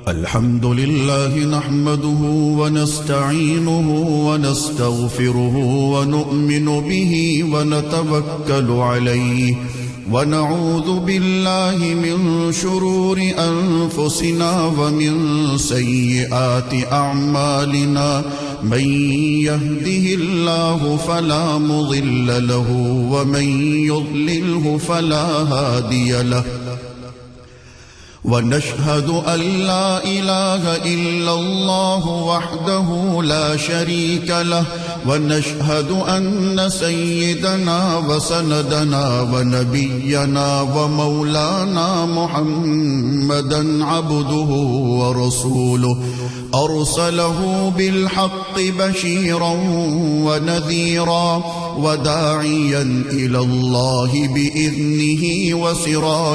الحمد لله نحمده ونستعينه ونستغفره ونؤمن به ونتوكل عليه ونعوذ بالله من شرور أنفسنا ومن سيئات أعمالنا من يهده الله فلا مضل له ومن يضلله فلا هادي له ونشهد أن لا إله إلا الله وحده لا شريك له ونشهد أن سيدنا وسندنا ونبينا ومولانا محمدا عبده ورسوله أرسله بالحق بشيرا ونذيرا وداعيا إلى الله بإذنه وسراجا